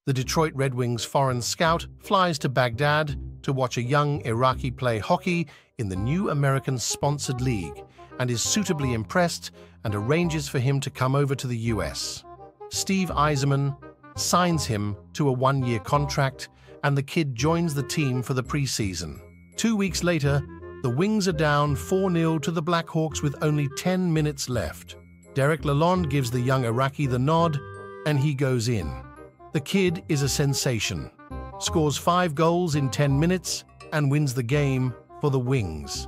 The Detroit Red Wings foreign scout flies to Baghdad to watch a young Iraqi play hockey in the new American-sponsored league and is suitably impressed and arranges for him to come over to the US. Steve Eiserman signs him to a one-year contract, and the kid joins the team for the preseason. 2 weeks later, the Wings are down 4-0 to the Blackhawks with only 10 minutes left. Derek Lalonde gives the young Iraqi the nod, and he goes in. The kid is a sensation, scores 5 goals in 10 minutes, and wins the game for the Wings.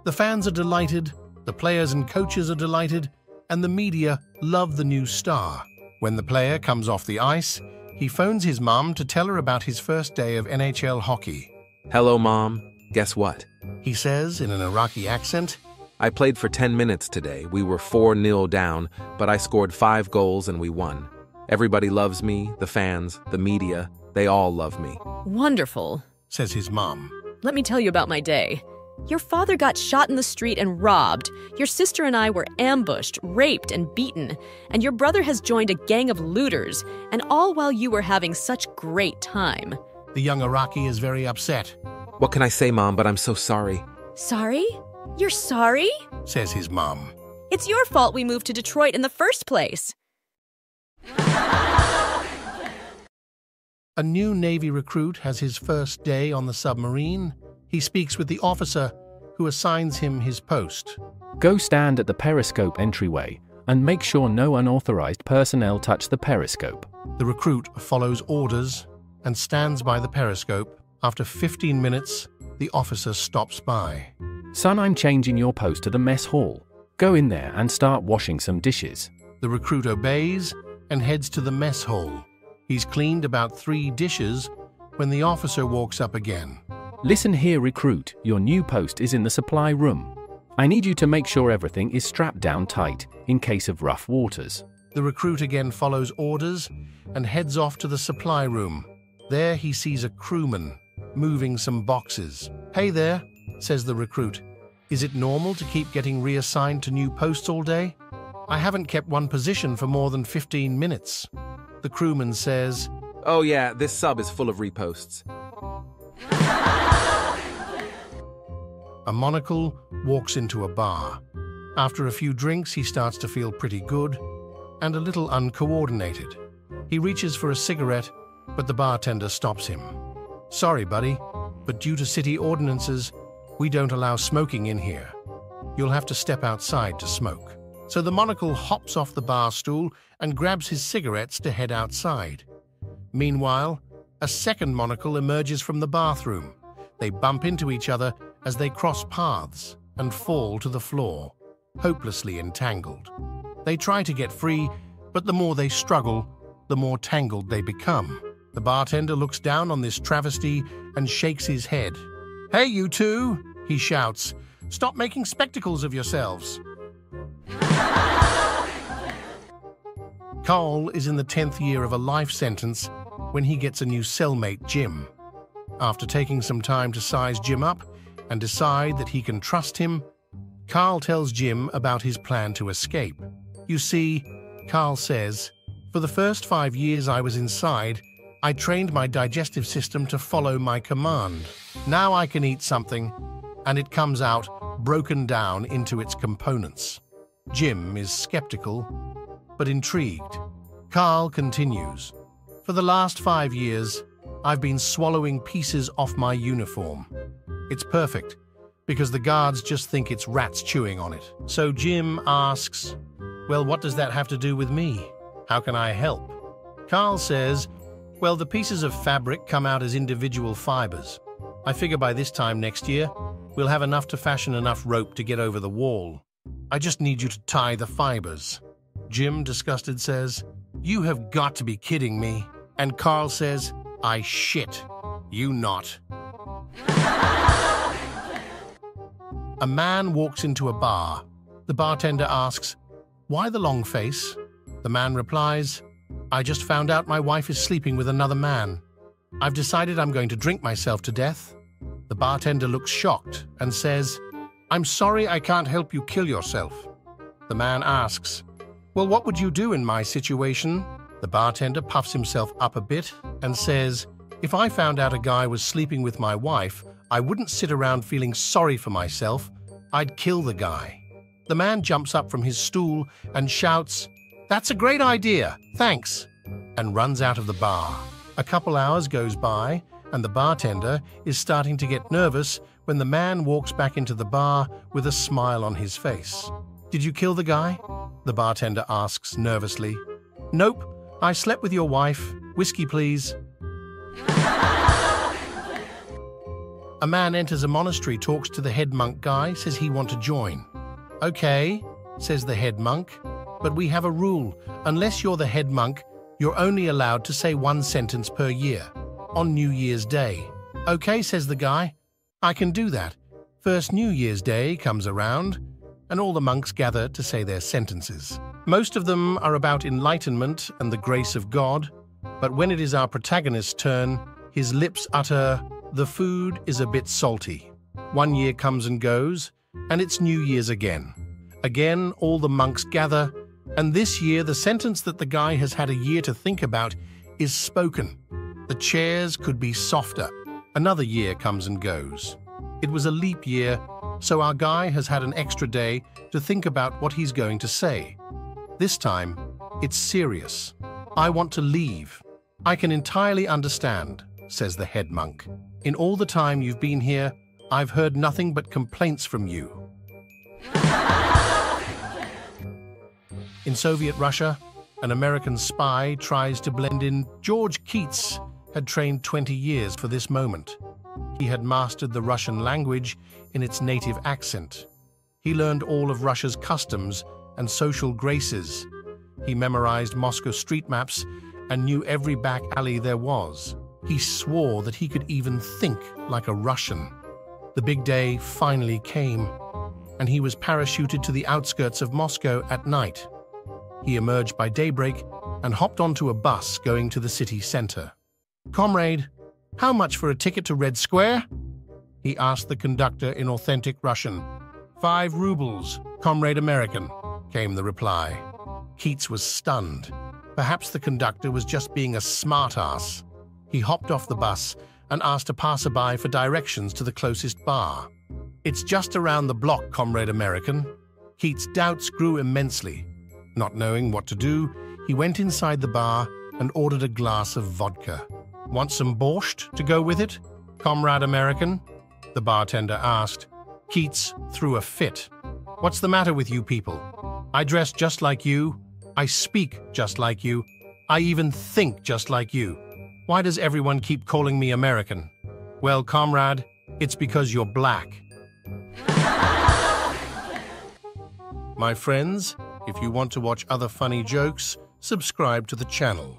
The fans are delighted, the players and coaches are delighted, and the media love the new star. When the player comes off the ice, he phones his mom to tell her about his first day of NHL hockey. "Hello, Mom. Guess what?" he says in an Iraqi accent. "I played for 10 minutes today. We were 4-0 down, but I scored 5 goals and we won. Everybody loves me, the fans, the media. They all love me." "Wonderful," says his mom. "Let me tell you about my day. Your father got shot in the street and robbed. Your sister and I were ambushed, raped, and beaten. And your brother has joined a gang of looters, and all while you were having such great time." The young Iraqi is very upset. "What can I say, Mom, but I'm so sorry." "Sorry? You're sorry?" says his mom. "It's your fault we moved to Detroit in the first place." A new Navy recruit has his first day on the submarine. He speaks with the officer who assigns him his post. "Go stand at the periscope entryway and make sure no unauthorized personnel touch the periscope." The recruit follows orders and stands by the periscope. After 15 minutes, the officer stops by. "Son, I'm changing your post to the mess hall. Go in there and start washing some dishes." The recruit obeys and heads to the mess hall. He's cleaned about 3 dishes when the officer walks up again. "Listen here, recruit. Your new post is in the supply room. I need you to make sure everything is strapped down tight in case of rough waters." The recruit again follows orders and heads off to the supply room. There he sees a crewman moving some boxes. "Hey there," says the recruit. "Is it normal to keep getting reassigned to new posts all day? I haven't kept one position for more than 15 minutes. The crewman says, "Oh yeah, this sub is full of reposts." A monocle walks into a bar. After a few drinks, he starts to feel pretty good and a little uncoordinated. He reaches for a cigarette, but the bartender stops him. "Sorry, buddy, but due to city ordinances, we don't allow smoking in here. You'll have to step outside to smoke." So the monocle hops off the bar stool and grabs his cigarettes to head outside. Meanwhile, a second monocle emerges from the bathroom. They bump into each other as they cross paths and fall to the floor, hopelessly entangled. They try to get free, but the more they struggle, the more tangled they become. The bartender looks down on this travesty and shakes his head. "Hey, you two," he shouts, "stop making spectacles of yourselves." Carl is in the 10th year of a life sentence when he gets a new cellmate, Jim. After taking some time to size Jim up and decide that he can trust him, Carl tells Jim about his plan to escape. "You see," Carl says, "for the first 5 years I was inside, I trained my digestive system to follow my command. Now I can eat something, and it comes out broken down into its components." Jim is skeptical, but intrigued. Carl continues, "For the last 5 years, I've been swallowing pieces off my uniform. It's perfect, because the guards just think it's rats chewing on it." So Jim asks, "Well, what does that have to do with me? How can I help?" Carl says, "Well, the pieces of fabric come out as individual fibers. I figure by this time next year, we'll have enough to fashion enough rope to get over the wall. I just need you to tie the fibers." Jim, disgusted, says, "You have got to be kidding me." And Carl says, "I shit you not." A man walks into a bar. The bartender asks, "Why the long face?" The man replies, "I just found out my wife is sleeping with another man. I've decided I'm going to drink myself to death." The bartender looks shocked and says, "I'm sorry, I can't help you kill yourself." The man asks, "Well, what would you do in my situation?" The bartender puffs himself up a bit and says, "If I found out a guy was sleeping with my wife, I wouldn't sit around feeling sorry for myself. I'd kill the guy." The man jumps up from his stool and shouts, "That's a great idea, thanks," and runs out of the bar. A couple hours goes by, and the bartender is starting to get nervous when the man walks back into the bar with a smile on his face. "Did you kill the guy?" the bartender asks nervously. "Nope, I slept with your wife. Whiskey, please." A man enters a monastery, talks to the head monk guy, says he wants to join. "Okay," says the head monk, "but we have a rule. Unless you're the head monk, you're only allowed to say one sentence per year, on New Year's Day." "Okay," says the guy, "I can do that." First New Year's Day comes around, and all the monks gather to say their sentences. Most of them are about enlightenment and the grace of God, but when it is our protagonist's turn, his lips utter, "The food is a bit salty." 1 year comes and goes, and it's New Year's again. Again, all the monks gather, and this year the sentence that the guy has had a year to think about is spoken. The chairs could be softer. Another year comes and goes. It was a leap year, so our guy has had an extra day to think about what he's going to say. This time, it's serious. "I want to leave." "I can entirely understand," says the head monk. "In all the time you've been here, I've heard nothing but complaints from you." In Soviet Russia, an American spy tries to blend in. George Keats had trained 20 years for this moment. He had mastered the Russian language in its native accent. He learned all of Russia's customs and social graces. He memorized Moscow street maps and knew every back alley there was. He swore that he could even think like a Russian. The big day finally came, and he was parachuted to the outskirts of Moscow at night. He emerged by daybreak and hopped onto a bus going to the city center. "Comrade, how much for a ticket to Red Square?" he asked the conductor in authentic Russian. "5 rubles, Comrade American," came the reply. Keats was stunned. Perhaps the conductor was just being a smartass. He hopped off the bus and asked a passerby for directions to the closest bar. "It's just around the block, Comrade American." Keats' doubts grew immensely. Not knowing what to do, he went inside the bar and ordered a glass of vodka. "Want some borscht to go with it, Comrade American?" the bartender asked. Keats threw a fit. "What's the matter with you people? I dress just like you. I speak just like you. I even think just like you. Why does everyone keep calling me American?" "Well, comrade, it's because you're black." My friends, if you want to watch other funny jokes, subscribe to the channel.